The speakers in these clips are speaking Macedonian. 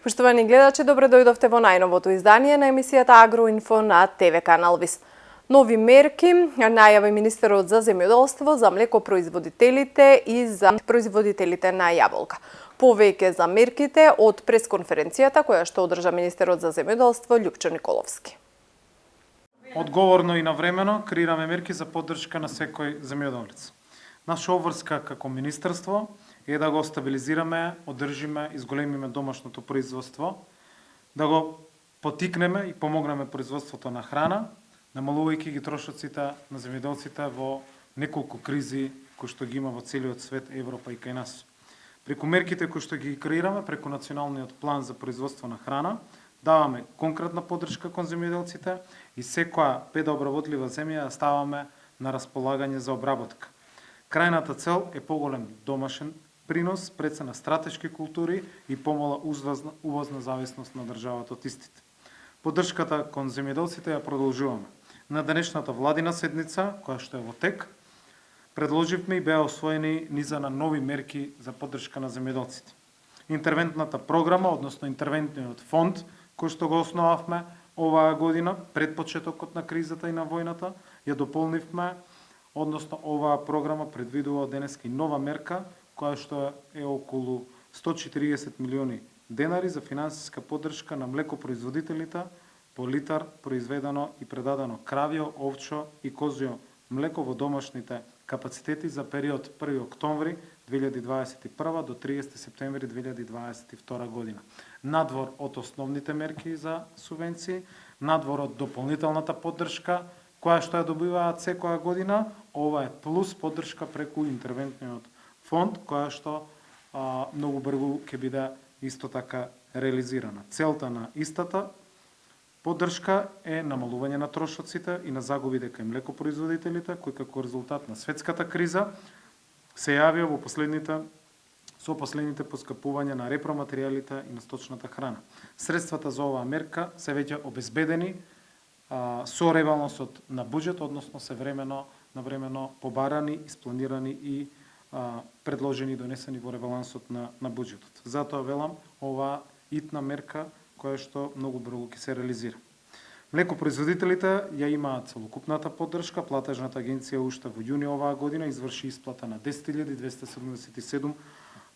Поштовани гледачи, добре дојдовте во најновото издание на емисијата Агроинфо на ТВ канал ВИС. Нови мерки најави министерот за земјоделство за млекопроизводителите и за производителите на јаболка. Повеќе за мерките од пресконференцијата која што одржа министерот за земјоделство Љупчо Николовски. Одговорно и навремено креираме мерки за поддршка на секој земјоделец. Наша обврска како министерство е да го стабилизираме, одржиме и зголемиме домашното производство, да го потикнеме и помогнеме производството на храна, намалувајќи ги трошоците на земјоделците во неколку кризи кои што ги има во целиот свет, Европа и кај нас. Преку мерките кои што ги креираме, преку националниот план за производство на храна, даваме конкретна поддршка кон земјоделците и секоја предобработлива земја ја ставаме на располагање за обработка. Крајната цел е поголем домашен принос, пред на стратешки култури и помала увозна зависност на државата од истите. Поддршката кон земјоделците ја продолжуваме. На денешната владина седница, која што е во тек, предложивме и беа освоени низа на нови мерки за поддршка на земјоделците. Интервентната програма, односно интервентниот фонд, кој што го основавме оваа година, пред почетокот на кризата и на војната, ја дополнивме, односно оваа програма предвидува денеска и нова мерка, која што е околу 140 милиони денари за финансиска поддршка на млекопроизводителите по литар произведено и предадено кравјо, овчо и козјо млеко во домашните капацитети за период 1 октомври 2021 до 30 септември 2022 година. Надвор од основните мерки за субвенции, надвор од дополнителната поддршка која што ја добиваат секоја година, ова е плюс поддршка преку интервентниот фонд, која што многу брзо ќе биде исто така реализирана. Целта на истата поддршка е намалување на трошоците и на загубите кај млекопроизводителите, кои како резултат на светската криза се јавија со последните поскапувања на репроматеријалите и на сточната храна. Средствата за оваа мерка се веќе обезбедени со ребалансот на буџет, односно се навремено побарани, испланирани и предложени и донесени во ребалансот на буџетот. Затоа велам оваа итна мерка која што многу брзо ќе се реализира. Млекопроизводителите ја имаат целокупната поддршка. Платежната агенција уште во јуни оваа година изврши исплата на 10.277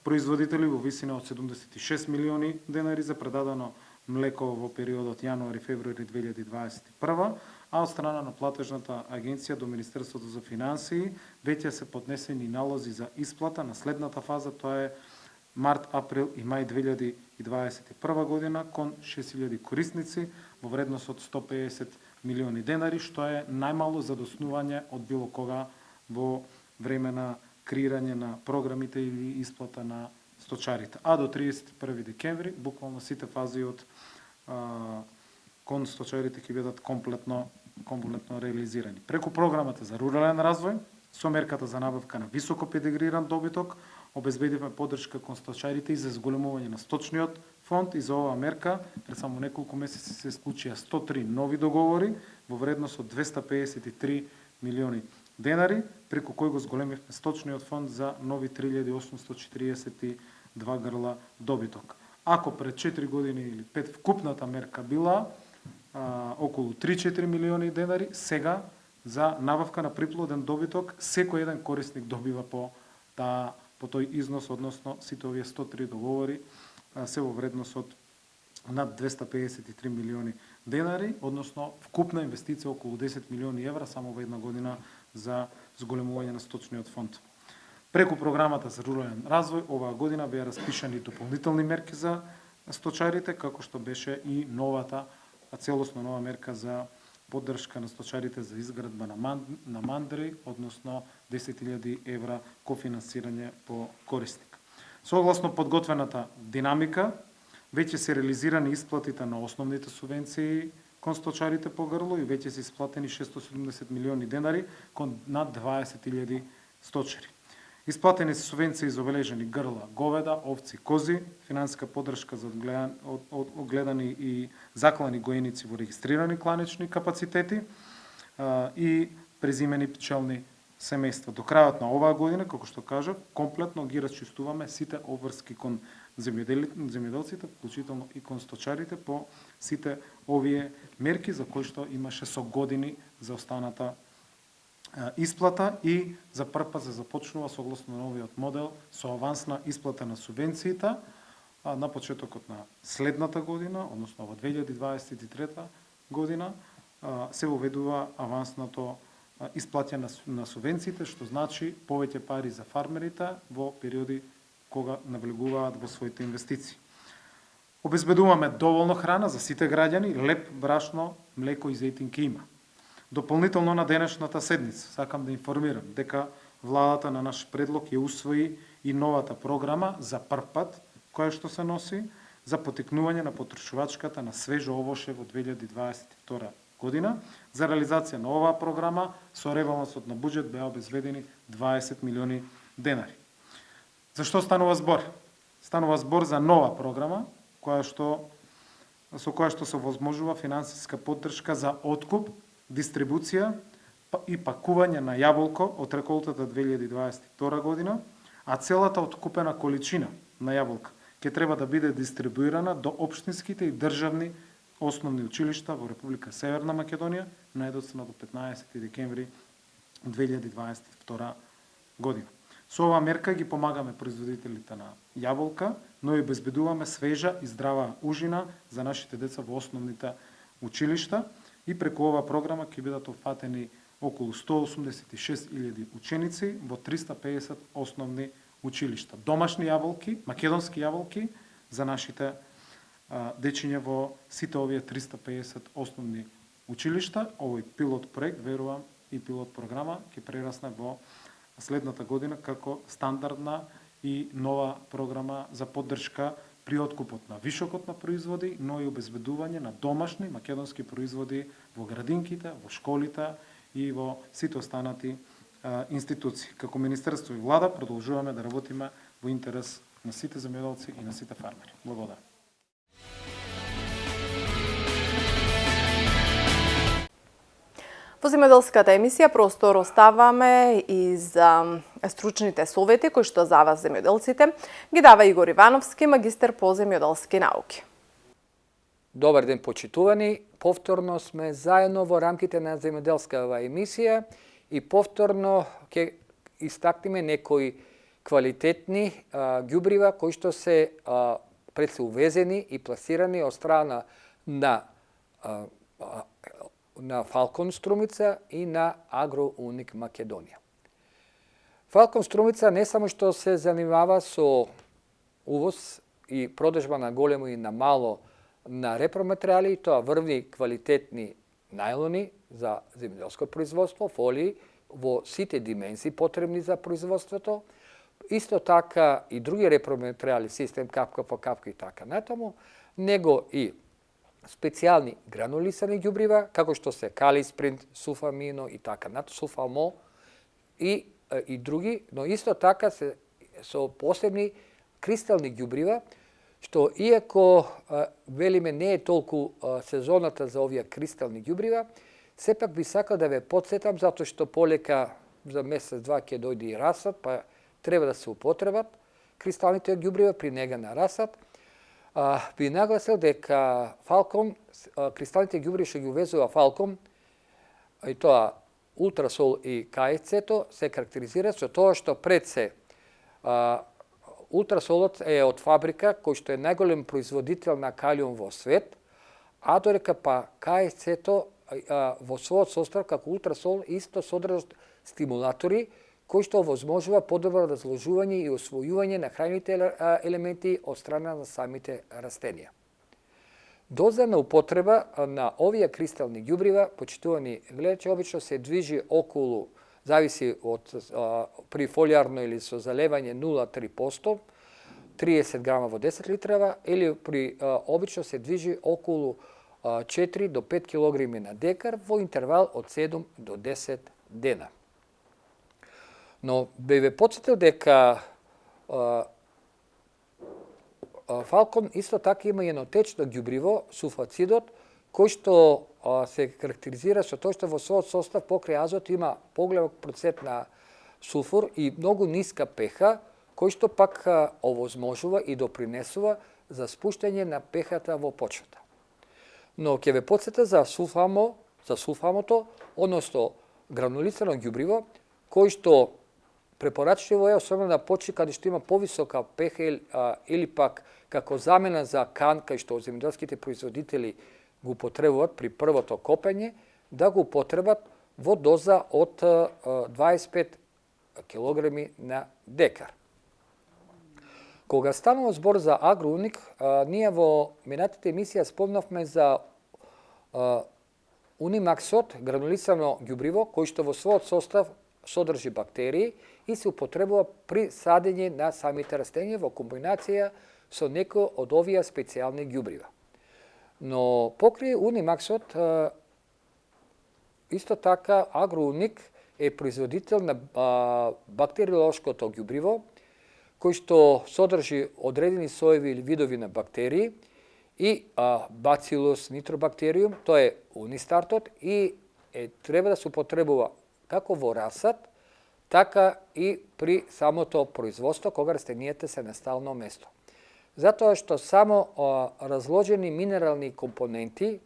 производители во висина од 76 милиони денари за предадено млеко во периодот јануари-февруари 2021, а од страна на платежната агенција до Министерството за финансии веќе се поднесени налози за исплата на следната фаза, тоа е март, април и мај 2021 година кон 6000 корисници во вредност од 150 милиони денари, што е најмало задоснување од било кога во време на креирање на програмите или исплата на сточарите. А до 31 декември, буквално сите фази од кон сточарите ќе бидат комплетно реализирани. Преку програмата за рурален развој, со мерката за набавка на високо педегриран добиток, обезбедивме поддршка кон сточарите и за зголемување на сточниот фонд и за оваа мерка пред само неколку месеци се склучија 103 нови договори во вредност од 253 милиони денари, преку кој го зголемивме сточниот фонд за нови 3842 грла добиток. Ако пред 4 години или 5 вкупната мерка била околу 3-4 милиони денари, сега за набавка на приплоден добиток секој еден корисник добива по тој износ, односно сите овие 103 договори се во вредност од над 253 милиони денари, односно вкупна инвестиција околу 10 милиони евра само во една година за зголемување на сточниот фонд. Преку програмата за рурален развој оваа година беа распишани дополнителни мерки за сточарите, како што беше и новата целосно нова мерка за поддршка на сточарите за изградба на мандри, односно 10.000 евра кофинансирање по корисник. Согласно подготвената динамика, Веќе се реализирани исплатите на основните субвенции кон сточарите по грло и веќе се исплатени 670 милиони денари кон над 20.000 сточари. Исплатени се субвенции за обележени грла, говеда, овци, кози, финансиска поддршка за огледани и заклани гоеници во регистрирани кланични капацитети и презимени пчелни семејства. До крајот на оваа година, како што кажав, комплетно ги расчистуваме сите обврски кон земјоделците, вклучително и кон сточарите по сите овие мерки за кои што имаше со години за останата исплата и за прв пат се започнува согласно новиот модел со авансна исплата на субвенциите на почетокот на следната година, односно во 2023 година, се воведува авансното исплаќање на субвенциите, што значи повеќе пари за фармерите во периоди кога навлегуваат во своите инвестиции. Обезбедуваме доволно храна за сите граѓани, леп, брашно, млеко и зејтинки има. Дополнително на денешната седница сакам да информирам дека владата на наш предлог ја усвои и новата програма за прв пат која што се носи за потикнување на потрошувачката на свежо овоше во 2022 година. За реализација на оваа програма со ребалансот на буџет беа обезбедени 20 милиони денари. За што станува збор? Станува збор за нова програма со која што се возможува финансиска поддршка за откуп, дистрибуција и пакување на јаболко од реколтата 2022 година, а целата откупена количина на јаболка ќе треба да биде дистрибуирана до општинските и државни основни училишта во Република Северна Македонија најдоцна до 15 декември 2022 година. Со оваа мерка ги помагаме производителите на јаболка, но и обезбедуваме свежа и здрава ужина за нашите деца во основните училишта и преку оваа програма ќе бидат опфатени околу 186.000 ученици во 350 основни училишта. Домашни јаболки, македонски јаболки за нашите дечиња во сите овие 350 основни училишта. Овој пилот проект, верувам, и пилот програма ќе прерасне во следната година како стандардна и нова програма за поддршка при откупот на вишокот на производи, но и обезбедување на домашни македонски производи во градинките, во школите и во сите останати институции. Како Министерство и Влада продолжуваме да работиме во интерес на сите земјоделци и на сите фармери. Благодарам. Во земјоделската емисија простор оставаме и за стручните совети кои што за вас земјоделците ги дава Игор Ивановски, магистар по земјоделски науки. Добар ден, почитувани. Повторно сме заедно во рамките на земјоделскава емисија и повторно ќе истакнеме некои квалитетни ѓубрива кои што се пред се увезени и пласирани од страна на Фалкон Струмица и на Агроуник Македонија. Фалкон Струмица не само што се занимава со увоз и продажба на големо и на мало на репроматеријали, тоа врви квалитетни најлони за земјоделско производство, фолии во сите димензии потребни за производството, исто така и други репроматеријали, систем капка по капка и така натаму, него и специјални гранулисани ѓубрива, како што се калиспринт, суфамино и така натаму, суфамо и други, но исто така се со посебни кристални ѓубрива, што иако велиме не е толку сезоната за овие кристални ѓубрива, сепак би сакал да ве потсетам затоа што полека за месец-два ќе дојде и расад, па треба да се употребат кристалните ѓубрива при нега на расад. Би нагласил дека Фалкон, кристалните ѓубриви што ги увезува Фалкон, и тоа Ултрасол и КСЦ-то се карактеризираат со тоа што пред се Ултрасолот е од фабрика кој што е најголем производител на калиум во свет, а додека па КСЦ-то во својот состав како Ултрасол исто содржат стимулатори кои што овозможува подобро разложување и освојување на храните елементи од страна на самите растенија. Доза употреба на овие кристални ѓубрива, почитувани гледачи, обично се движи околу, зависи од при фолијарно или со залевање 0,3%, 30 грама во 10 литрава или при обично се движи околу 4 до 5 килограми на декар во интервал од 7 до 10 дена. Но би ве подсетил дека Фалкон исто така има едно течно ѓубриво, сулфацидот, кој што се карактеризира со тоа што во својот состав покрај азот има поголем процент на сулфур и многу ниска pH, кој што пак овозможува и допринесува за спуштање на pH-та во почвата. Но ќе ве подсета за сулфамото, односно гранулицирано ѓубриво, кој што препорачливо е, особено на почви каде што има повисока pH или пак како замена за кан, кај што земјоделските производители го потребуваат при првото копење, да го потребат во доза од 25 килограми на декар. Кога станува збор за агроуник, ние во минатите емисија спомнавме за унимаксот, гранулицирано ѓубриво, кој што во својот состав содржи бактерии и се употребува при садење на самите растенија во комбинација со некој од овие специјални ѓубрива. Но покрај унимаксот, исто така агроуник е производител на бактериолошкото ѓубриво, кој што содржи одредени соеви или видови на бактерии и бацилус нитробактериум, тоа е унистартот и треба да се употребува како во расад, така и при самото производство, кога растенијата се на стално место. Затоа што само разложени минерални компоненти,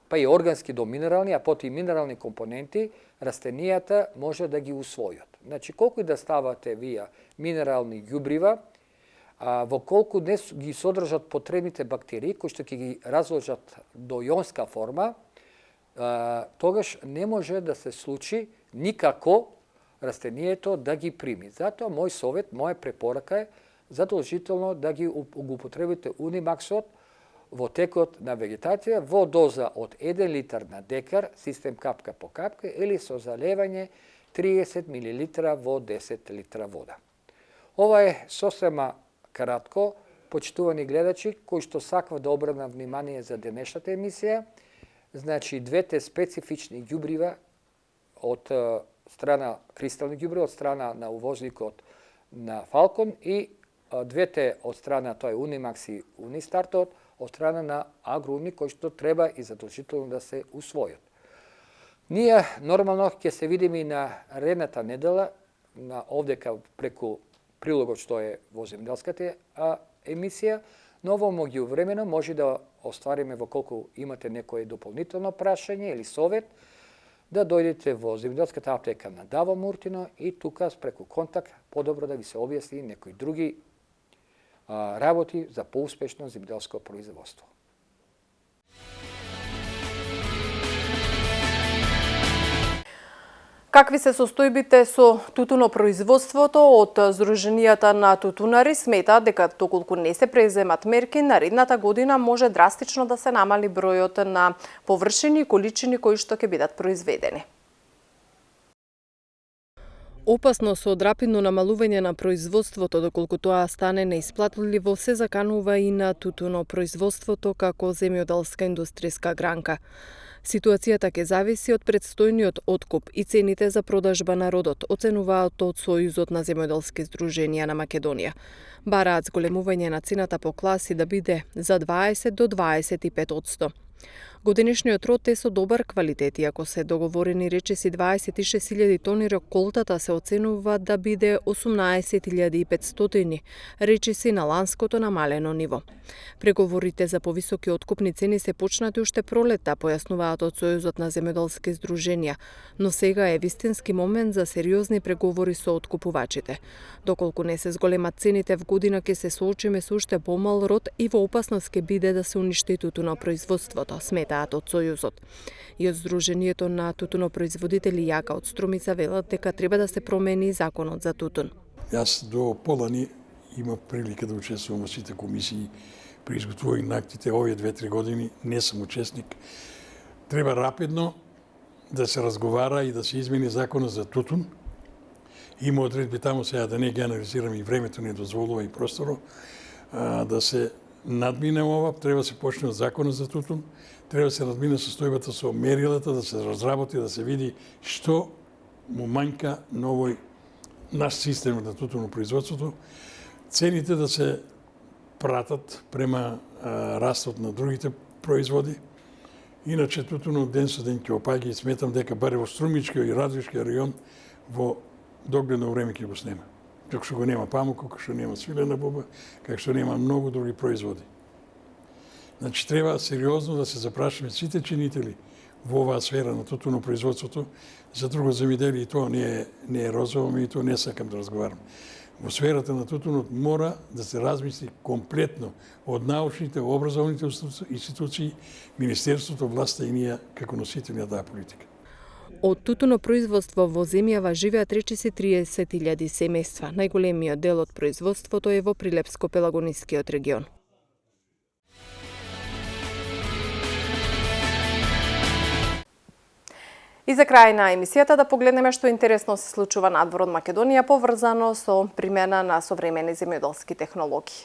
па и органски до минерални, а потоа и минерални компоненти, растенијата може да ги усвојат. Значи, колку и да ставате вие минерални ѓубрива, во колку не ги содржат потребните бактерии, кои што ќе ги разложат до јонска форма, тогаш не може да се случи никако растението да ги прими. Затоа мој совет, моја препорака е задолжително да ги употребите унимаксот во текот на вегетација во доза од 1 литар на декар, систем капка по капка, или со залевање 30 мл во 10 литра вода. Ова е сосема кратко, почитувани гледачи, кои што саква да обрна внимание за денешната емисија. Значи, двете специфични ѓубрива од страна кристални ѓубрива, од страна на увозникот на Фалкон и двете од страна, тоа е Унимакс и Унистартот, од страна на агроуник, кои што треба и задолжително да се усвојат. Ние нормално ќе се видиме и на редната недела, на овдека преку прилогот што е во земјоделската емисија, но во меѓувремено може да оствариме во колку имате некое дополнително прашање или совет, да дојдете во земјоделската аптека на Даво Муртино и тука преку контакт подобро да ви се објасни некои други работи за поуспешно земјоделско производство. Какви се состојбите со тутунопроизводството? Од Сдруженијата на тутунари сметаат дека доколку не се преземат мерки, наредната година може драстично да се намали бројот на површини и количини кои што ќе бидат произведени. Опасно со рапидно намалување на производството, доколку тоа стане неисплатливо, се заканува и на тутунопроизводството како земјоделска индустријска гранка. Ситуацијата ќе зависи од предстојниот откуп и цените за продажба на родот, оценуваат од Сојузот на земјоделски здруженија на Македонија. Бараат зголемување на цената по класи да биде за 20 до 25%. Годинешниот род е со добар квалитет, иако се договорени речиси 26.000 тони, реколтата се оценува да биде 18.500, речиси на ланското намалено ниво. Преговорите за повисоки откупни цени се почнати уште пролетта, појаснуваат од Сојузот на земјоделски здруженија, но сега е вистински момент за сериозни преговори со откупувачите. Доколку не се зголемат цените, в година ќе се соочиме со уште помал род и во опасност ќе биде да се уништи тутунопроизводството, сметаат од Сојузот. И од Сдруженијето на тутунопроизводители Јака од Струмица велат дека треба да се промени законот за тутун. Јас до полани имав прилика да учествувам во сите комисии при изготвување на актите овие 2-3 години, не сум учесник. Треба рапидно да се разговара и да се измени законот за тутун. Има одредби таму, сега да не ги анализирам, и времето не дозволува и просторо. да се надмине ова, треба да се почне од законот за тутун, треба да се надмине состојбата со мерилата, да се разработи, да се види што му манјка на овој наш систем на тутуно производството, цените да се пратат према растот на другите производи. Иначе тутуно ден со ден ќе опаѓа и сметам дека баре во Струмичкиот и Радовишкиот регион во догледно време ќе го снема. Како што го нема памук, како што нема свилена буба, како што нема многу други производи. Значи треба сериозно да се запрашаме сите чинители во оваа сфера на тутуно производството. За друго земјоделие и тоа не е розово, и тоа не сакам да разговарам. Во сферата на тутунот мора да се размисли комплетно од научните, образовните институции, Министерството, власта и ние како носители на таа политика. Од тутуно производство во земјава живеат речиси 30.000 семејства. Најголемиот дел од производството е во Прилепско-Пелагонискиот регион. И за крај на емисијата да погледнеме што интересно се случува надвор од Македонија поврзано со примена на современи земјоделски технологии.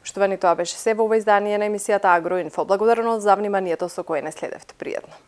Поштовани, тоа беше се во ова издание на емисијата Агроинфо. Благодарност за вниманието со кое не следевте. Пријатно.